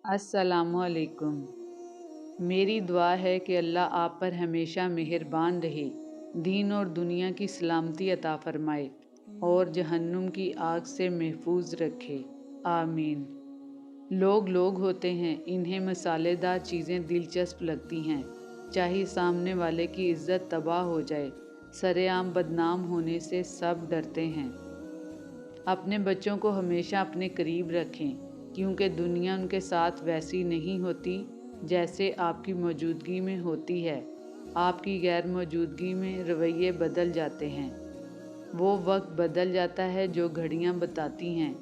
अस्सलामुअलैकुम। मेरी दुआ है कि अल्लाह आप पर हमेशा मेहरबान रहे, दीन और दुनिया की सलामती अता फरमाए और जहन्नुम की आग से महफूज रखे। आमीन। लोग होते हैं, इन्हें मसालेदार चीज़ें दिलचस्प लगती हैं, चाहे सामने वाले की इज्जत तबाह हो जाए। सरेआम बदनाम होने से सब डरते हैं। अपने बच्चों को हमेशा अपने करीब रखें, क्योंकि दुनिया उनके साथ वैसी नहीं होती जैसे आपकी मौजूदगी में होती है। आपकी गैर मौजूदगी में रवैये बदल जाते हैं। वो वक्त बदल जाता है जो घड़ियां बताती हैं,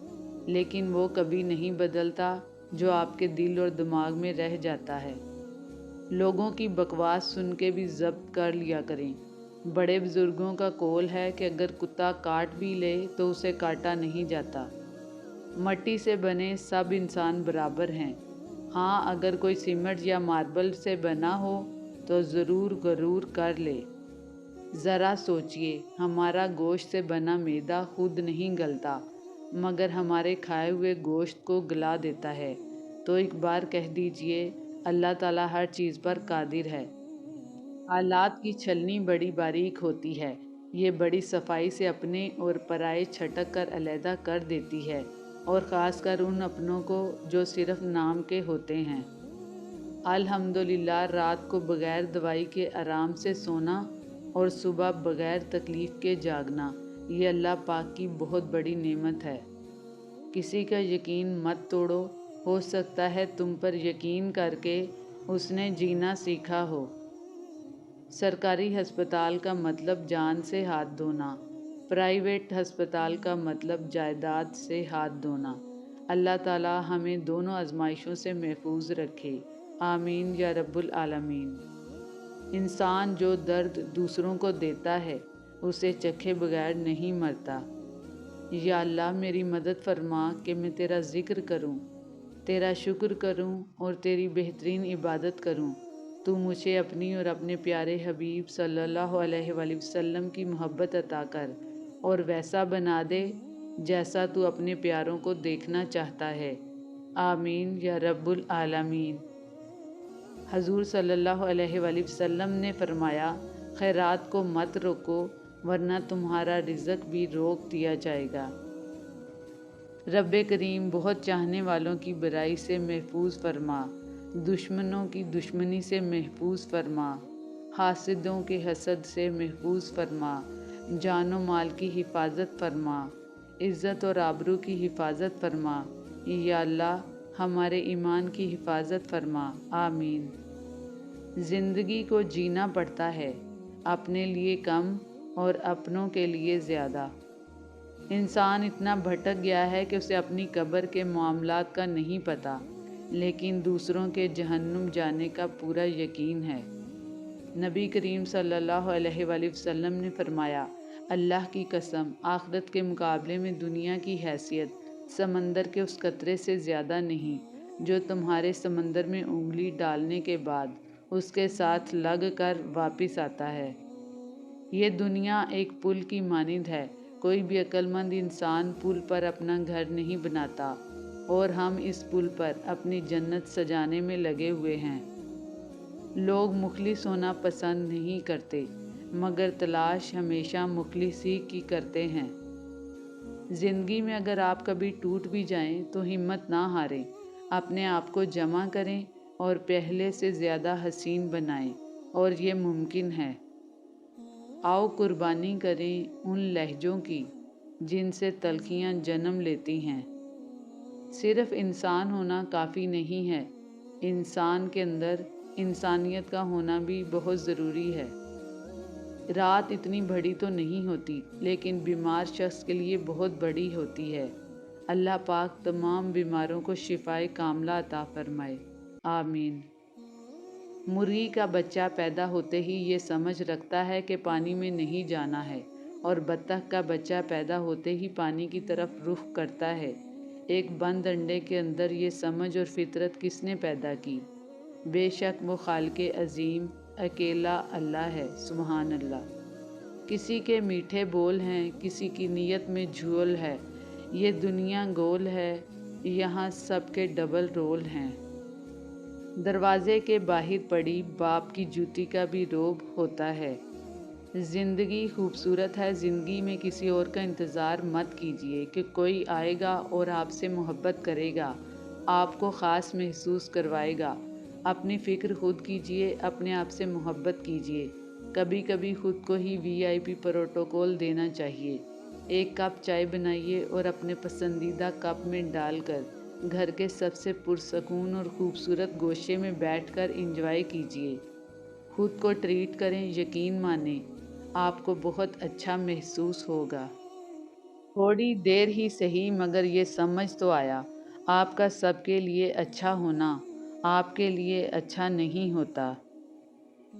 लेकिन वो कभी नहीं बदलता जो आपके दिल और दिमाग में रह जाता है। लोगों की बकवास सुन के भी ज़ब्त कर लिया करें। बड़े बुजुर्गों का कौल है कि अगर कुत्ता काट भी ले तो उसे काटा नहीं जाता। मट्टी से बने सब इंसान बराबर हैं। हाँ, अगर कोई सीमेंट या मार्बल से बना हो तो ज़रूर गरूर कर ले। ज़रा सोचिए, हमारा गोश्त से बना मैदा खुद नहीं गलता, मगर हमारे खाए हुए गोश्त को गला देता है। तो एक बार कह दीजिए, अल्लाह ताला हर चीज़ पर कादिर है। हालात की छलनी बड़ी बारीक होती है। ये बड़ी सफाई से अपने और पराये छटक कर अलहदा कर देती है, और ख़ासकर उन अपनों को जो सिर्फ नाम के होते हैं। अल्हम्दुलिल्लाह, रात को बग़ैर दवाई के आराम से सोना और सुबह बग़ैर तकलीफ़ के जागना, ये अल्लाह पाक की बहुत बड़ी नेमत है। किसी का यकीन मत तोड़ो, हो सकता है तुम पर यकीन करके उसने जीना सीखा हो। सरकारी अस्पताल का मतलब जान से हाथ धोना, प्राइवेट अस्पताल का मतलब जायदाद से हाथ धोना। अल्लाह ताला हमें दोनों आजमाइशों से महफूज रखे। आमीन या रब्बुल आलमीन। इंसान जो दर्द दूसरों को देता है, उसे चखे बगैर नहीं मरता। या अल्लाह, मेरी मदद फरमा कि मैं तेरा ज़िक्र करूं, तेरा शुक्र करूं और तेरी बेहतरीन इबादत करूं। तू मुझे अपनी और अपने प्यारे हबीब सल्लल्लाहु अलैहि वसल्लम की मोहब्बत अता कर और वैसा बना दे जैसा तू अपने प्यारों को देखना चाहता है। आमीन या रब्बुल आलमीन। हजूर सल्लल्लाहु अलैहि वसल्लम ने फरमाया, खैरात को मत रोको, वरना तुम्हारा रिज़्क भी रोक दिया जाएगा। रब्बे करीम बहुत चाहने वालों की बुराई से महफूज फरमा, दुश्मनों की दुश्मनी से महफूज फरमा, हासिदों के हसद से महफूज फरमा, जानो माल की हिफाजत फरमा, इज़्ज़त और आबरू की हिफाजत फरमा। या अल्लाह, हमारे ईमान की हिफाजत फरमा। आमीन। ज़िंदगी को जीना पड़ता है, अपने लिए कम और अपनों के लिए ज़्यादा। इंसान इतना भटक गया है कि उसे अपनी कब्र के मामलात का नहीं पता, लेकिन दूसरों के जहन्नुम जाने का पूरा यकीन है। नबी करीम सल्लल्लाहु अलैहि वसल्लम ने फरमाया, अल्लाह की कसम, आखिरत के मुकाबले में दुनिया की हैसियत समंदर के उस कतरे से ज़्यादा नहीं जो तुम्हारे समंदर में उंगली डालने के बाद उसके साथ लग कर वापिस आता है। ये दुनिया एक पुल की मानिंद है। कोई भी अक्लमंद इंसान पुल पर अपना घर नहीं बनाता, और हम इस पुल पर अपनी जन्नत सजाने में लगे हुए हैं। लोग मुखलिस होना पसंद नहीं करते, मगर तलाश हमेशा मुखलिस ही की करते हैं। ज़िंदगी में अगर आप कभी टूट भी जाएं तो हिम्मत ना हारें, अपने आप को जमा करें और पहले से ज़्यादा हसीन बनाएं, और ये मुमकिन है। आओ कुर्बानी करें उन लहजों की जिनसे तल्खियाँ जन्म लेती हैं। सिर्फ इंसान होना काफ़ी नहीं है, इंसान के अंदर इंसानियत का होना भी बहुत ज़रूरी है। रात इतनी बड़ी तो नहीं होती, लेकिन बीमार शख्स के लिए बहुत बड़ी होती है। अल्लाह पाक तमाम बीमारों को शिफाए कामला अता फरमाए। आमीन। मुर्गी का बच्चा पैदा होते ही ये समझ रखता है कि पानी में नहीं जाना है, और बत्तख का बच्चा पैदा होते ही पानी की तरफ रुख करता है। एक बंद अंडे के अंदर ये समझ और फितरत किसने पैदा की? बेशक वो खालिक़े अज़ीम अकेला अल्लाह है। सुबहान अल्लाह। किसी के मीठे बोल हैं, किसी की नीयत में झोल है। ये दुनिया गोल है, यहाँ सबके डबल रोल हैं। दरवाजे के बाहर पड़ी बाप की जूती का भी रोब होता है। ज़िंदगी खूबसूरत है, ज़िंदगी में किसी और का इंतज़ार मत कीजिए कि कोई आएगा और आपसे मोहब्बत करेगा, आपको ख़ास महसूस करवाएगा। अपनी फ़िक्र खुद कीजिए, अपने आप से मोहब्बत कीजिए। कभी कभी खुद को ही वीआईपी प्रोटोकॉल देना चाहिए। एक कप चाय बनाइए और अपने पसंदीदा कप में डालकर घर के सबसे पुरसकून और खूबसूरत गोशे में बैठकर एंजॉय कीजिए। खुद को ट्रीट करें, यकीन मानें आपको बहुत अच्छा महसूस होगा। थोड़ी देर ही सही मगर ये समझ तो आया, आपका सबके लिए अच्छा होना आपके लिए अच्छा नहीं होता।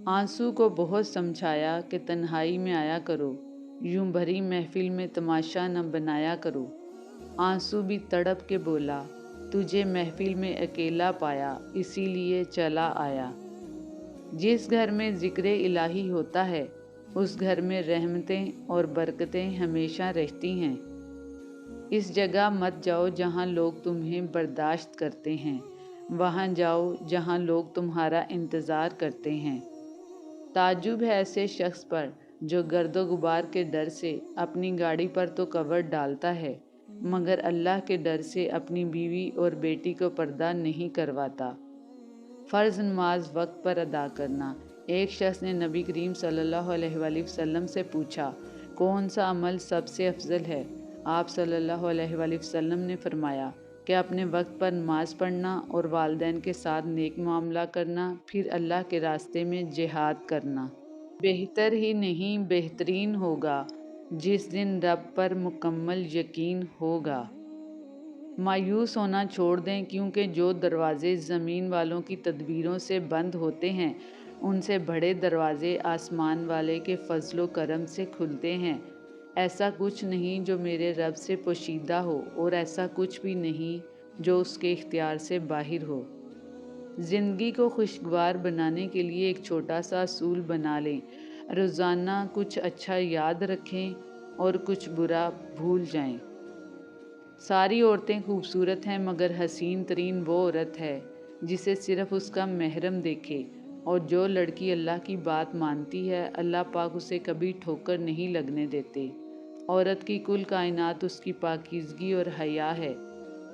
आंसू को बहुत समझाया कि तन्हाई में आया करो, यूं भरी महफिल में तमाशा न बनाया करो। आंसू भी तड़प के बोला, तुझे महफिल में अकेला पाया इसीलिए चला आया। जिस घर में जिक्र इलाही होता है उस घर में रहमतें और बरकतें हमेशा रहती हैं। इस जगह मत जाओ जहाँ लोग तुम्हें बर्दाश्त करते हैं, वहाँ जाओ जहाँ लोग तुम्हारा इंतज़ार करते हैं। ताज्जुब है ऐसे शख्स पर जो गर्दो गुबार के डर से अपनी गाड़ी पर तो कवर डालता है मगर अल्लाह के डर से अपनी बीवी और बेटी को पर्दा नहीं करवाता। फ़र्ज़ नमाज वक्त पर अदा करना। एक शख्स ने नबी करीम सल्लल्लाहु अलैहि वसल्लम से पूछा, कौन सा अमल सबसे अफजल है? आप सल्लल्लाहु अलैहि वसल्लम ने फरमाया कि अपने वक्त पर नमाज पढ़ना और वालिदैन के साथ नेक मामला करना, फिर अल्लाह के रास्ते में जिहाद करना। बेहतर ही नहीं बेहतरीन होगा जिस दिन रब पर मुकम्मल यकीन होगा। मायूस होना छोड़ दें क्योंकि जो दरवाज़े ज़मीन वालों की तदबीरों से बंद होते हैं उनसे बड़े दरवाज़े आसमान वाले के फजलो करम से खुलते हैं। ऐसा कुछ नहीं जो मेरे रब से पोशीदा हो और ऐसा कुछ भी नहीं जो उसके इख्तियार से बाहर हो। ज़िंदगी को खुशगवार बनाने के लिए एक छोटा सा असूल बना लें, रोज़ाना कुछ अच्छा याद रखें और कुछ बुरा भूल जाएं। सारी औरतें खूबसूरत हैं मगर हसीन तरीन वो औरत है जिसे सिर्फ उसका महरम देखे। और जो लड़की अल्लाह की बात मानती है अल्लाह पाक उसे कभी ठोकर नहीं लगने देते। औरत की कुल कायनात उसकी पाकीज़गी और हया है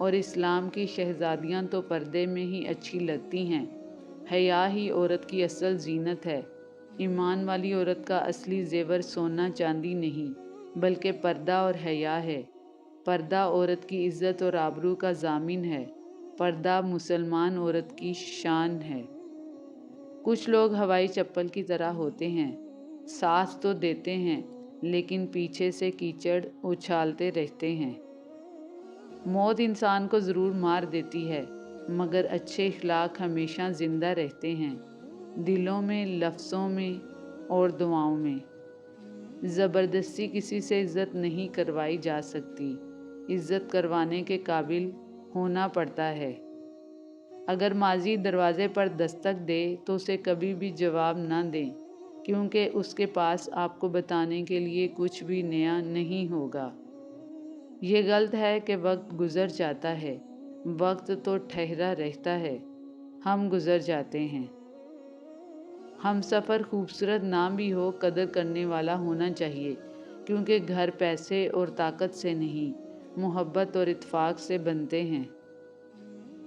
और इस्लाम की शहज़ादियाँ तो पर्दे में ही अच्छी लगती हैं। हया ही औरत की असल जीनत है। ईमान वाली औरत का असली जेवर सोना चांदी नहीं बल्कि पर्दा और हया है। पर्दा औरत की इज़्ज़त और आबरू का ज़ामिन है। पर्दा मुसलमान औरत की शान है। कुछ लोग हवाई चप्पल की तरह होते हैं, साथ तो देते हैं लेकिन पीछे से कीचड़ उछालते रहते हैं। मौत इंसान को ज़रूर मार देती है मगर अच्छे इखलाक हमेशा ज़िंदा रहते हैं, दिलों में, लफ्ज़ों में और दुआओं में। ज़बरदस्ती किसी से इज़्ज़त नहीं करवाई जा सकती, इज़्ज़त करवाने के काबिल होना पड़ता है। अगर माजी दरवाज़े पर दस्तक दे तो उसे कभी भी जवाब ना दें क्योंकि उसके पास आपको बताने के लिए कुछ भी नया नहीं होगा। ये गलत है कि वक्त गुज़र जाता है, वक्त तो ठहरा रहता है, हम गुज़र जाते हैं। हम सफ़र खूबसूरत ना भी हो कदर करने वाला होना चाहिए क्योंकि घर पैसे और ताकत से नहीं मोहब्बत और इत्फाक से बनते हैं।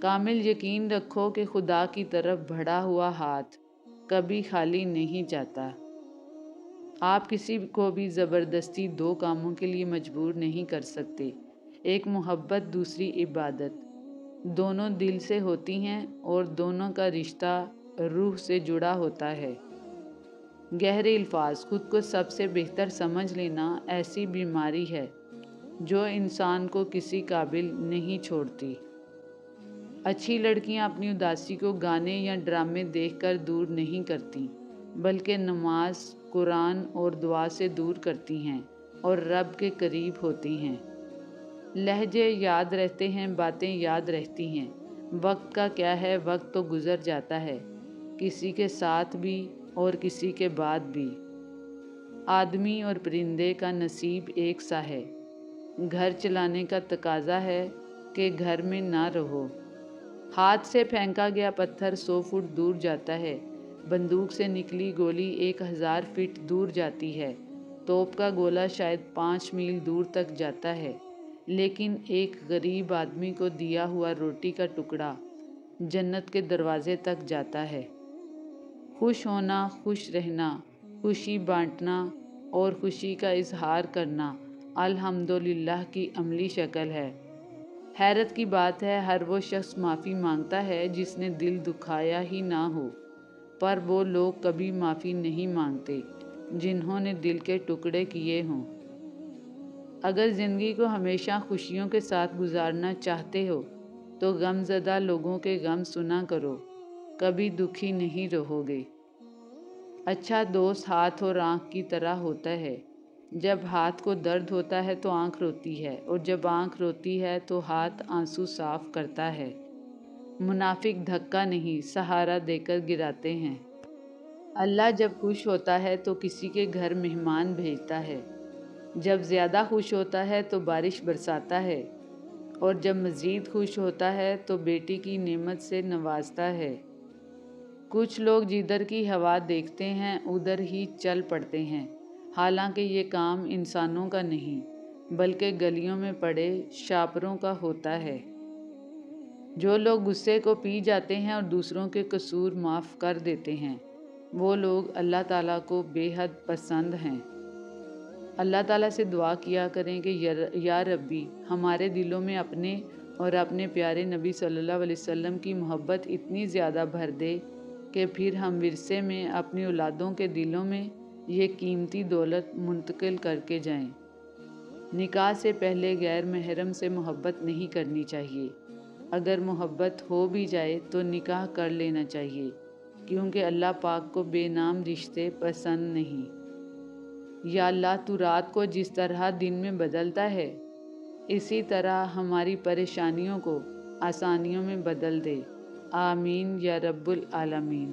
कामिल यकीन रखो कि खुदा की तरफ बढ़ा हुआ हाथ कभी खाली नहीं जाता। आप किसी को भी ज़बरदस्ती दो कामों के लिए मजबूर नहीं कर सकते। एक मोहब्बत, दूसरी इबादत। दोनों दिल से होती हैं और दोनों का रिश्ता रूह से जुड़ा होता है। गहरे अल्फाज। खुद को सबसे बेहतर समझ लेना ऐसी बीमारी है जो इंसान को किसी काबिल नहीं छोड़ती। अच्छी लड़कियां अपनी उदासी को गाने या ड्रामे देखकर दूर नहीं करती बल्कि नमाज, कुरान और दुआ से दूर करती हैं और रब के करीब होती हैं। लहजे याद रहते हैं, बातें याद रहती हैं। वक्त का क्या है, वक्त तो गुज़र जाता है, किसी के साथ भी और किसी के बाद भी। आदमी और परिंदे का नसीब एक सा है। घर चलाने का तकाजा है कि घर में ना रहो। ہاتھ سے پھینکا گیا پتھر 100 فٹ دور جاتا ہے، بندوق سے نکلی گولی 1000 فٹ دور جاتی ہے، توپ کا گولہ شاید 5 میل دور تک جاتا ہے، لیکن ایک غریب آدمی کو دیا ہوا روٹی کا ٹکڑا جنت کے دروازے تک جاتا ہے۔ خوش ہونا، خوش رہنا، خوشی بانٹنا اور خوشی کا اظہار کرنا الحمدللہ کی عملی شکل ہے۔ حیرت کی بات ہے، ہر وہ شخص معافی مانگتا ہے جس نے دل دکھایا ہی نہ ہو، پر وہ لوگ کبھی معافی نہیں مانگتے جنہوں نے دل کے ٹکڑے کیے ہوں۔ اگر زندگی کو ہمیشہ خوشیوں کے ساتھ گزارنا چاہتے ہو تو غم زدہ لوگوں کے غم سنا کرو، کبھی دکھی نہیں رہو گے۔ اچھا دوست ہاتھ اور آنکھ کی طرح ہوتا ہے، جب ہاتھ کو درد ہوتا ہے تو آنکھ روتی ہے، اور جب آنکھ روتی ہے تو ہاتھ آنسو صاف کرتا ہے۔ منافق دھکا نہیں، سہارا دے کر گراتے ہیں۔ اللہ جب خوش ہوتا ہے تو کسی کے گھر مہمان بھیجتا ہے، جب زیادہ خوش ہوتا ہے تو بارش برساتا ہے، اور جب مزید خوش ہوتا ہے تو بیٹی کی نعمت سے نوازتا ہے۔ کچھ لوگ جدھر کی ہوا دیکھتے ہیں ادھر ہی چل پڑتے ہیں، حالانکہ یہ کام انسانوں کا نہیں بلکہ گلیوں میں پڑے شاپروں کا ہوتا ہے۔ جو لوگ غصے کو پی جاتے ہیں اور دوسروں کے قصور معاف کر دیتے ہیں، وہ لوگ اللہ تعالیٰ کو بے حد پسند ہیں۔ اللہ تعالیٰ سے دعا کیا کریں کہ یا ربی ہمارے دلوں میں اپنے اور اپنے پیارے نبی صلی اللہ علیہ وسلم کی محبت اتنی زیادہ بھر دے کہ پھر ہم ورثے میں اپنی اولادوں کے دلوں میں یہ قیمتی دولت منتقل کر کے جائیں۔ نکاح سے پہلے غیر محرم سے محبت نہیں کرنی چاہیے۔ اگر محبت ہو بھی جائے تو نکاح کر لینا چاہیے، کیونکہ اللہ پاک کو بے نام رشتے پسند نہیں۔ یا اللہ تو رات کو جس طرح دن میں بدلتا ہے، اسی طرح ہماری پریشانیوں کو آسانیوں میں بدل دے۔ آمین یا رب العالمین۔